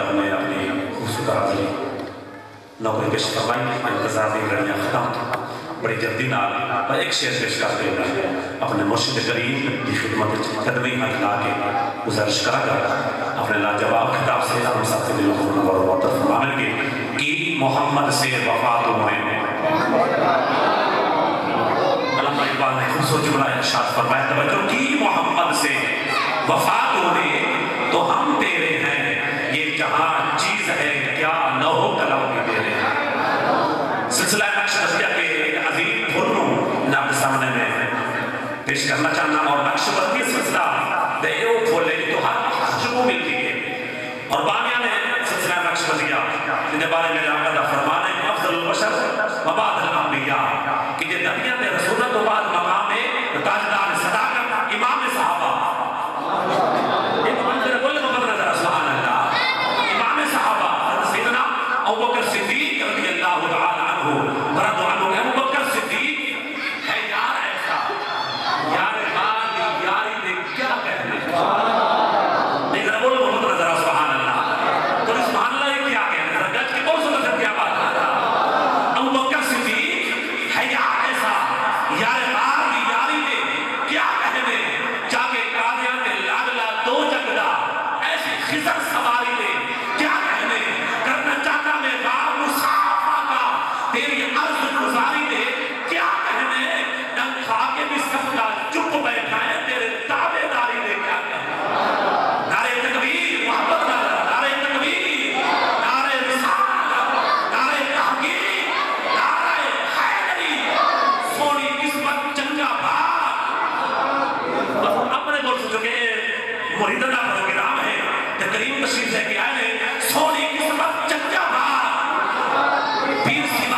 ہمیں اپنی خوبصورت حاضری نوکری پیش فرمائی انتظامی لڑیاں ختم بڑی جلدی نال میں ایک شعر پیش کرتے ہوئے اپنے مرشد کریم کی خدمت قدمی ہاتھ لا کے گزارش کرا گا اپنے لاجواب خطاب سے ہم سب کے دلوں کو منور و معطر فرمائیں گے کہ محمد سے وفات ہوئے علامہ اقبال نے خوبصورت جملہ ارشاد فرمایا توجہ کی محمد سے وفات ہوئے تو ہم تیرے ہیں یہ جہاں چیز ہے کیا نہ ہو کلام بھی تیرے ہیں سلسلہ نقشبندیہ کے ایک عظیم پھولوں نے آپ کے سامنے میں پیش کرنا چاہنا اور نقشبندی سلسلہ دے او پھولے تو ہر شروع ملتی ہے اور بانیہ نے سلسلہ نقشبندیہ جن کے بارے میں آقا دا فرمانے افضل البشر وبعد الانبیاء کہ یہ دنیا میں رسولت و بعد مقام ہے تاجدار صداقت امام صحابہ ایک منظر بولے محمد نظر سبحان اللہ امام صحابہ سیدنا ابوبکر صدیق رضی اللہ تعالی عنہ رضو عنہ ابوبکر صدیق ہے یار ایسا یار غار یاری نے کیا کہنے لیکن بولے محمد نظر سبحان اللہ تو سبحان اللہ یہ کیا کہنے گج کی بہت سنت کیا بات ہے ابوبکر صدیق ہے یار ایسا یار غار یاری نے کیا کہنے جاگے قادیان نے لاڈلا دو جگڑا ایسی خزر سواری نے کیا کہنے کرنا چاہتا میں غار مصافہ کا تیری عرض گزاری نے کیا کہنے ڈنگ کھا کے بھی سفدہ چپ بیٹھا ہے تیرے دعوے داری نے کیا کہنے نعرہ تکبیر محمد نعرہ تکبیر نعرہ رسالت نعرہ تحقیق نعرہ حیدری سونی قسمت چنگا بھاگ اپنے بول سکتے کہ مریدنا پروگرام ہے تقریب تشریف ہے کہ آئے سونی قسمت چنگا بھاگ پیر سیما